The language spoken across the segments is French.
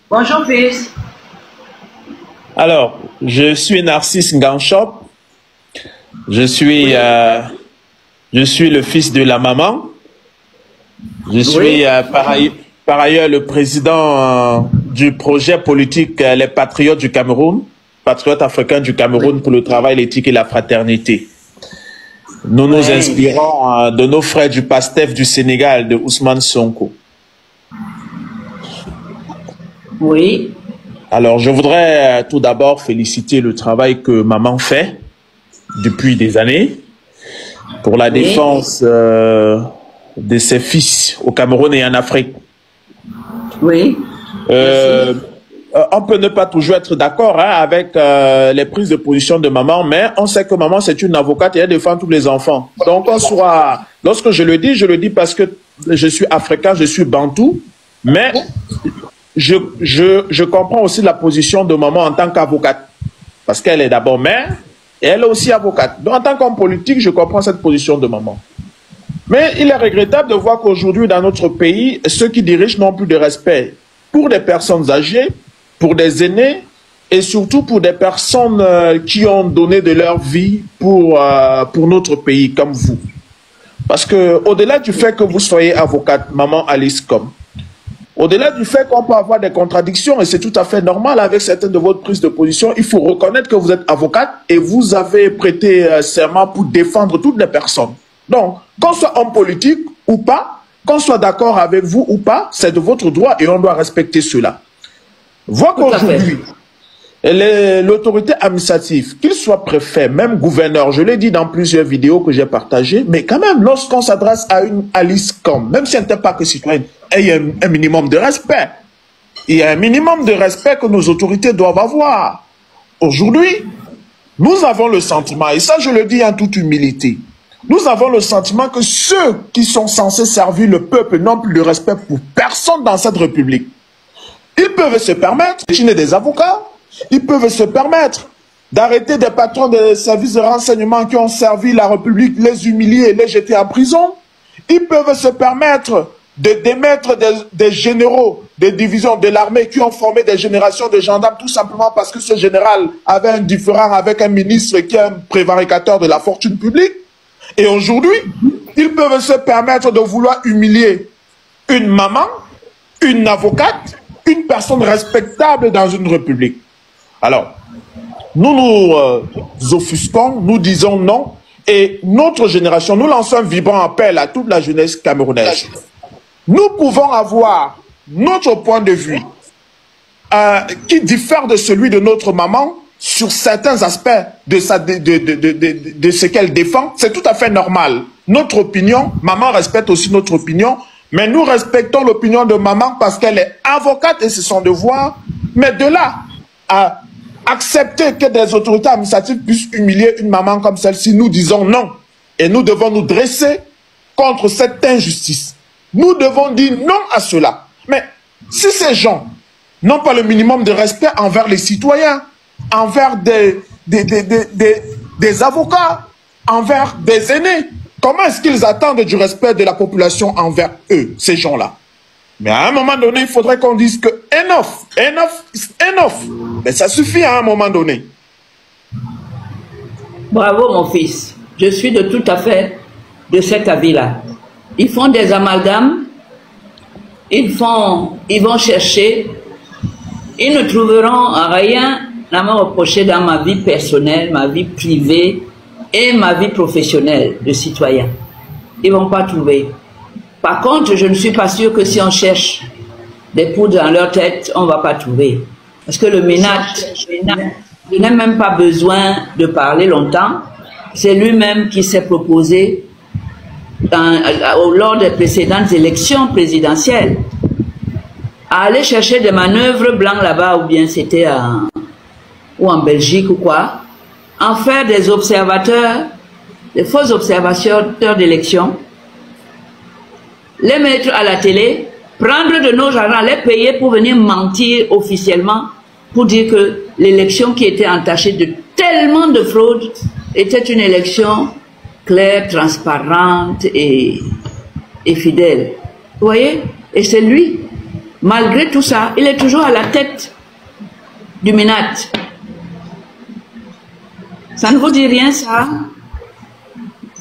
Bonjour, fils. Alors, je suis Narcisse Nganchop. Oui, Je suis le fils de la maman. Je oui, suis par ailleurs le président du projet politique Les Patriotes du Cameroun, Patriotes africains du oui, Cameroun pour le travail, l'éthique et la fraternité. Nous nous oui, inspirons de nos frères du PASTEF du Sénégal, de Ousmane Sonko. oui, Alors, je voudrais tout d'abord féliciter le travail que maman fait depuis des années pour la oui, défense de ses fils au Cameroun et en Afrique. oui. Merci. Euh, on peut ne pas toujours être d'accord avec les prises de position de maman, mais on sait que maman, c'est une avocate et elle défend tous les enfants. Donc, lorsque je le dis parce que je suis africain, je suis bantou, mais je comprends aussi la position de maman en tant qu'avocate, parce qu'elle est d'abord mère et elle est aussi avocate. Donc, en tant qu'homme politique, je comprends cette position de maman. Mais il est regrettable de voir qu'aujourd'hui, dans notre pays, ceux qui dirigent n'ont plus de respect pour des personnes âgées, pour des aînés et surtout pour des personnes qui ont donné de leur vie pour notre pays, comme vous. Parce que, au-delà du fait que vous soyez avocate, maman Alice Com, au-delà du fait qu'on peut avoir des contradictions, et c'est tout à fait normal avec certaines de votre prises de position, il faut reconnaître que vous êtes avocate et vous avez prêté serment pour défendre toutes les personnes. Donc, qu'on soit homme politique ou pas, qu'on soit d'accord avec vous ou pas, c'est de votre droit et on doit respecter cela. Voir Tout à fait. qu'aujourd'hui, l'autorité administrative, qu'il soit préfet, même gouverneur, je l'ai dit dans plusieurs vidéos que j'ai partagées, mais quand même, lorsqu'on s'adresse à une Alice Com, même si elle n'était pas que citoyenne, il y a un minimum de respect. Il y a un minimum de respect que nos autorités doivent avoir. Aujourd'hui, nous avons le sentiment, et ça je le dis en toute humilité, nous avons le sentiment que ceux qui sont censés servir le peuple n'ont plus de respect pour personne dans cette République. Ils peuvent se permettre d'échiner des avocats, ils peuvent se permettre d'arrêter des patrons des services de renseignement qui ont servi la République, les humilier et les jeter en prison. Ils peuvent se permettre de démettre des généraux des divisions de l'armée qui ont formé des générations de gendarmes tout simplement parce que ce général avait un différend avec un ministre qui est un prévaricateur de la fortune publique. Et aujourd'hui, ils peuvent se permettre de vouloir humilier une maman, une avocate, une personne respectable dans une république. Alors, nous nous offusquons, nous disons non, et notre génération, nous lançons un vibrant appel à toute la jeunesse camerounaise. Nous pouvons avoir notre point de vue qui diffère de celui de notre maman sur certains aspects de ce qu'elle défend. C'est tout à fait normal. Notre opinion, maman respecte aussi notre opinion, mais nous respectons l'opinion de maman parce qu'elle est avocate et c'est son devoir. Mais de là à accepter que des autorités administratives puissent humilier une maman comme celle-ci, nous disons non. Et nous devons nous dresser contre cette injustice. Nous devons dire non à cela. Mais si ces gens n'ont pas le minimum de respect envers les citoyens, envers des avocats, envers des aînés, comment est-ce qu'ils attendent du respect de la population envers eux, ces gens-là? Mais à un moment donné, il faudrait qu'on dise que enough, enough is enough. Mais ça suffit à un moment donné. Bravo, mon fils. Je suis de tout à fait de cet avis-là. Ils font des amalgames, ils vont chercher, ils ne trouveront rien à me reprocher dans ma vie personnelle, ma vie privée et ma vie professionnelle de citoyen. Ils ne vont pas trouver. Par contre, je ne suis pas sûr que si on cherche des poudres dans leur tête, on ne va pas trouver. Parce que le ménage, je n'ai même pas besoin de parler longtemps. C'est lui-même qui s'est proposé lors des précédentes élections présidentielles à aller chercher des manœuvres blancs là-bas, ou bien c'était en Belgique ou quoi, en faire des observateurs, des faux observateurs d'élections, les mettre à la télé, prendre de nos argent, les payer pour venir mentir officiellement, pour dire que l'élection qui était entachée de tellement de fraude était une élection claire, transparente et fidèle. Vous voyez? Et c'est lui, Malgré tout ça, il est toujours à la tête du MENAT. Ça ne vous dit rien, ça?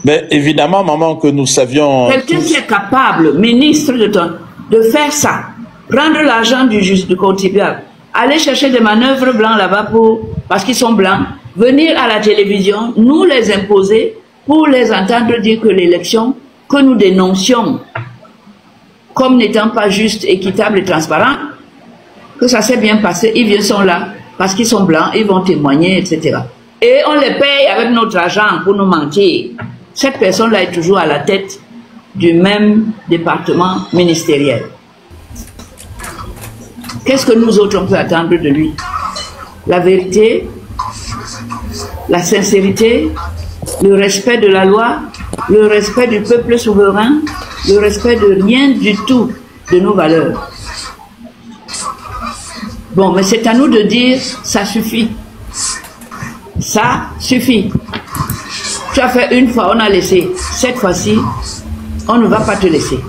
Mais évidemment, maman, que nous savions... Quelqu'un qui est capable, ministre de faire ça, prendre l'argent du contribuable, aller chercher des manœuvres blancs là-bas parce qu'ils sont blancs, venir à la télévision, nous les imposer pour les entendre dire que l'élection que nous dénoncions comme n'étant pas juste, équitable et transparent, que ça s'est bien passé, ils sont là parce qu'ils sont blancs, ils vont témoigner, etc. Et on les paye avec notre argent pour nous mentir. Cette personne-là est toujours à la tête du même département ministériel. Qu'est-ce que nous autres on peut attendre de lui? La vérité, la sincérité, le respect de la loi, le respect du peuple souverain, le respect de rien du tout de nos valeurs. Bon, mais c'est à nous de dire, ça suffit. Ça suffit. Tu as fait une fois, on a laissé. Cette fois-ci, on ne va pas te laisser.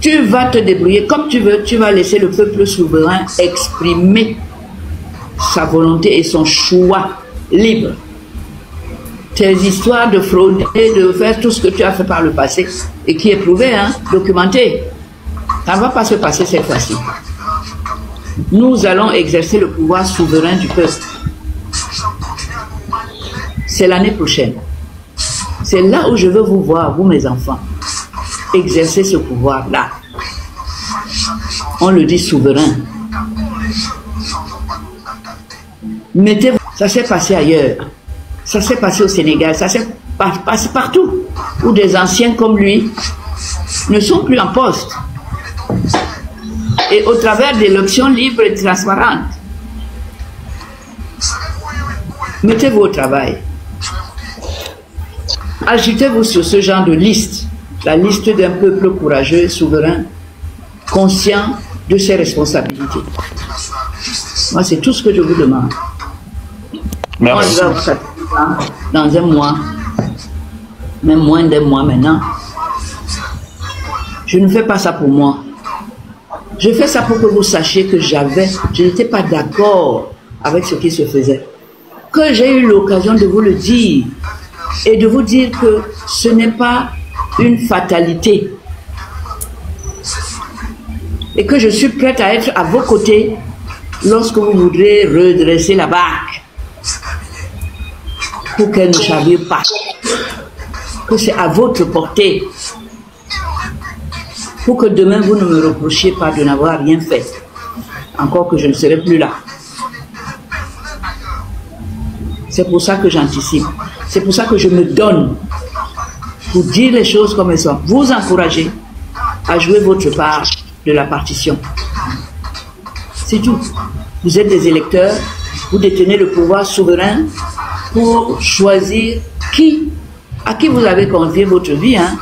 Tu vas te débrouiller comme tu veux. Tu vas laisser le peuple souverain exprimer sa volonté et son choix libre. Tes histoires de frauder, de faire tout ce que tu as fait par le passé et qui est prouvé, hein, documenté. Ça ne va pas se passer cette fois-ci. Nous allons exercer le pouvoir souverain du peuple. C'est l'année prochaine. C'est là où je veux vous voir, vous mes enfants, exercer ce pouvoir-là. On le dit souverain. Mettez-vous. Ça s'est passé ailleurs. Ça s'est passé au Sénégal. Ça s'est passé partout où des anciens comme lui ne sont plus en poste. Et au travers d'élections libres et transparentes. Mettez-vous au travail. Ajoutez-vous sur ce genre de liste, la liste d'un peuple courageux, souverain, conscient de ses responsabilités. Moi, c'est tout ce que je vous demande. Merci. Moi, je vais dans un mois, même moins d'un mois maintenant. Je ne fais pas ça pour moi. Je fais ça pour que vous sachiez que je n'étais pas d'accord avec ce qui se faisait. Que j'ai eu l'occasion de vous le dire. Et de vous dire que ce n'est pas une fatalité. Et que je suis prête à être à vos côtés lorsque vous voudrez redresser la barque. Pour qu'elle ne chavire pas. Que c'est à votre portée. Pour que demain vous ne me reprochiez pas de n'avoir rien fait. Encore que je ne serai plus là. C'est pour ça que j'anticipe. C'est pour ça que je me donne pour dire les choses comme elles sont. Vous encourager à jouer votre part de la partition. C'est tout. Vous êtes des électeurs, vous détenez le pouvoir souverain pour choisir à qui vous avez confié votre vie, hein,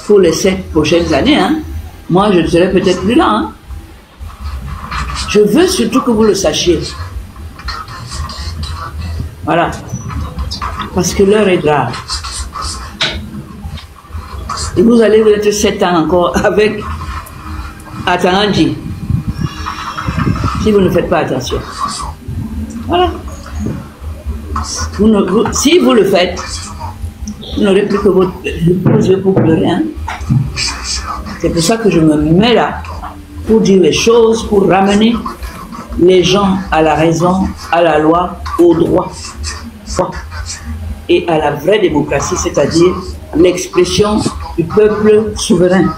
pour les 7 prochaines années. Hein. Moi, je ne serai peut-être plus là. Hein. Je veux surtout que vous le sachiez. Voilà. Parce que l'heure est grave. Et vous allez être 7 ans encore avec Atananji. Si vous ne faites pas attention. Voilà. Si vous le faites, vous n'aurez plus que vos yeux pour pleurer. Hein? C'est pour ça que je me mets là, pour dire les choses, pour ramener les gens à la raison, à la loi, au droit. Et à la vraie démocratie, c'est-à-dire l'expression du peuple souverain.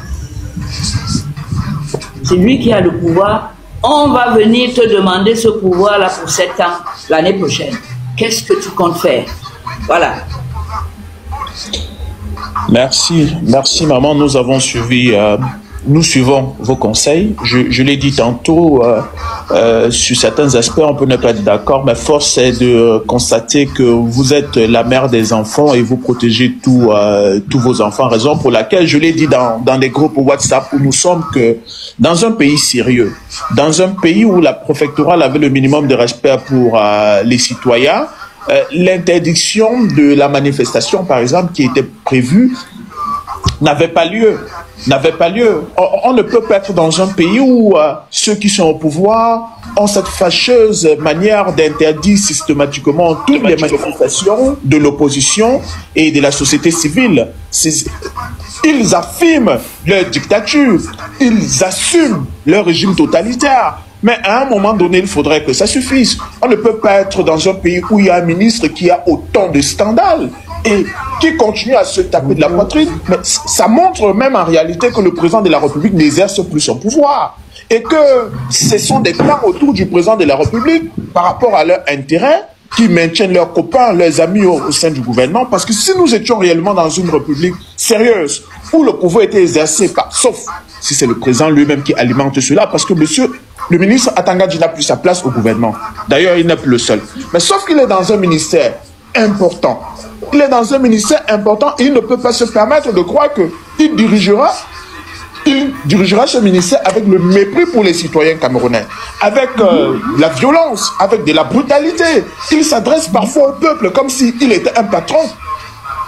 C'est lui qui a le pouvoir. On va venir te demander ce pouvoir-là pour 7 ans, l'année prochaine. Qu'est-ce que tu comptes faire? Voilà. Merci, merci maman, nous avons suivi, nous suivons vos conseils. Je l'ai dit tantôt, sur certains aspects on peut ne pas être d'accord, mais force est de constater que vous êtes la mère des enfants et vous protégez tous vos enfants, raison pour laquelle je l'ai dit dans les groupes WhatsApp où nous sommes, que dans un pays sérieux, dans un pays où la préfectorale avait le minimum de respect pour les citoyens, l'interdiction de la manifestation, par exemple, qui était prévue, n'avait pas lieu. n'avait pas lieu. On ne peut pas être dans un pays où ceux qui sont au pouvoir ont cette fâcheuse manière d'interdire systématiquement toutes les manifestations de l'opposition et de la société civile. Ils affirment leur dictature, ils assument leur régime totalitaire. Mais à un moment donné, il faudrait que ça suffise. On ne peut pas être dans un pays où il y a un ministre qui a autant de scandales et qui continue à se taper de la poitrine. Mais ça montre même en réalité que le président de la République n'exerce plus son pouvoir. Et que ce sont des clans autour du président de la République par rapport à leur intérêt qui maintiennent leurs copains, leurs amis au sein du gouvernement. Parce que si nous étions réellement dans une république sérieuse, où le pouvoir était exercé par, sauf si c'est le président lui-même qui alimente cela, parce que le ministre Atangadji n'a plus sa place au gouvernement. D'ailleurs, il n'est plus le seul. Mais sauf qu'il est dans un ministère important. Il est dans un ministère important et il ne peut pas se permettre de croire qu'il dirigera ce ministère avec le mépris pour les citoyens camerounais, avec la violence, avec de la brutalité. Il s'adresse parfois au peuple comme s'il était un patron.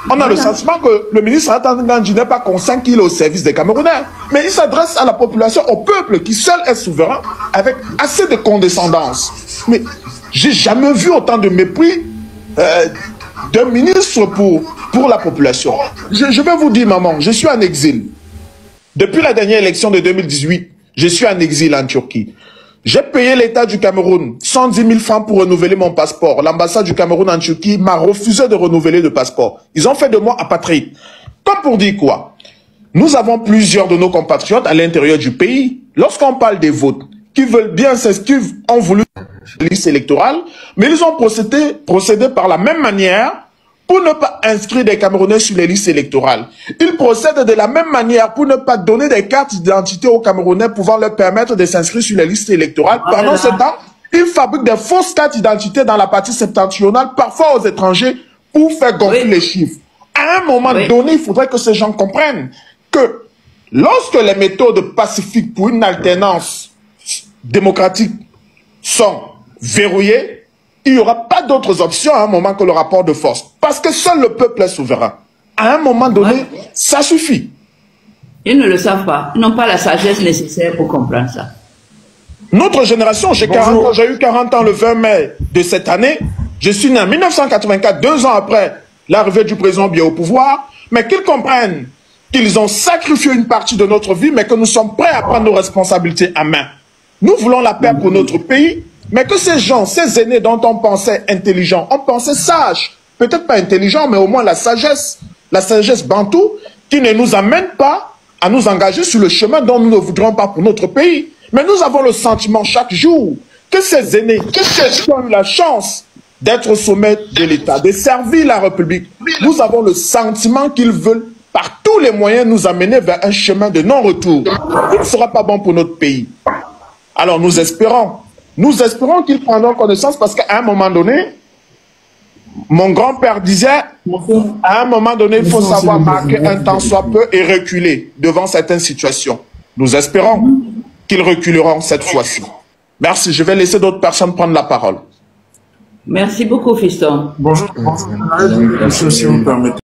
On a le sentiment que le ministre Atangadji n'est pas conscient qu'il est au service des Camerounais. Mais il s'adresse à la population, au peuple qui seul est souverain, avec assez de condescendance. Mais j'ai jamais vu autant de mépris d'un ministre pour la population. Je vais vous dire, maman, je suis en exil. Depuis la dernière élection de 2018, je suis en exil en Turquie. J'ai payé l'État du Cameroun 110 000 francs pour renouveler mon passeport. L'ambassade du Cameroun en Turquie m'a refusé de renouveler le passeport. Ils ont fait de moi apatride. Comme pour dire quoi? Nous avons plusieurs de nos compatriotes à l'intérieur du pays. Lorsqu'on parle des votes, qui veulent bien s'inscrire, ont voulu la liste électorale, mais ils ont procédé par la même manière pour ne pas inscrire des Camerounais sur les listes électorales. Ils procèdent de la même manière pour ne pas donner des cartes d'identité aux Camerounais pouvant leur permettre de s'inscrire sur les listes électorales. Pendant ce temps, ils fabriquent des fausses cartes d'identité dans la partie septentrionale, parfois aux étrangers, pour faire gonfler les chiffres. À un moment donné, il faudrait que ces gens comprennent que lorsque les méthodes pacifiques pour une alternance démocratique sont verrouillées, il n'y aura pas d'autres options à un moment que le rapport de force. Parce que seul le peuple est souverain. À un moment donné, ça suffit. Ils ne le savent pas. Ils n'ont pas la sagesse nécessaire pour comprendre ça. Notre génération, j'ai 40 ans, j'ai eu 40 ans le 20 mai de cette année. Je suis né en 1984, 2 ans après l'arrivée du président Biya au pouvoir. Mais qu'ils comprennent qu'ils ont sacrifié une partie de notre vie, mais que nous sommes prêts à prendre nos responsabilités à main. Nous voulons la paix pour notre pays. Mais que ces gens, ces aînés dont on pensait intelligents, on pensait sages, peut-être pas intelligents, mais au moins la sagesse bantou, qui ne nous amène pas à nous engager sur le chemin dont nous ne voudrons pas pour notre pays. Mais nous avons le sentiment chaque jour que ces aînés, que ceux qui ont eu la chance d'être au sommet de l'État, de servir la République, nous avons le sentiment qu'ils veulent par tous les moyens nous amener vers un chemin de non-retour. Il ne sera pas bon pour notre pays. Alors nous espérons qu'ils prendront connaissance parce qu'à un moment donné, mon grand-père disait, à un moment donné, il faut savoir marquer un temps soit peu et reculer devant certaines situations. Nous espérons qu'ils reculeront cette fois-ci. Merci, je vais laisser d'autres personnes prendre la parole. Merci beaucoup, fiston. Bonjour. Monsieur, si vous permettez.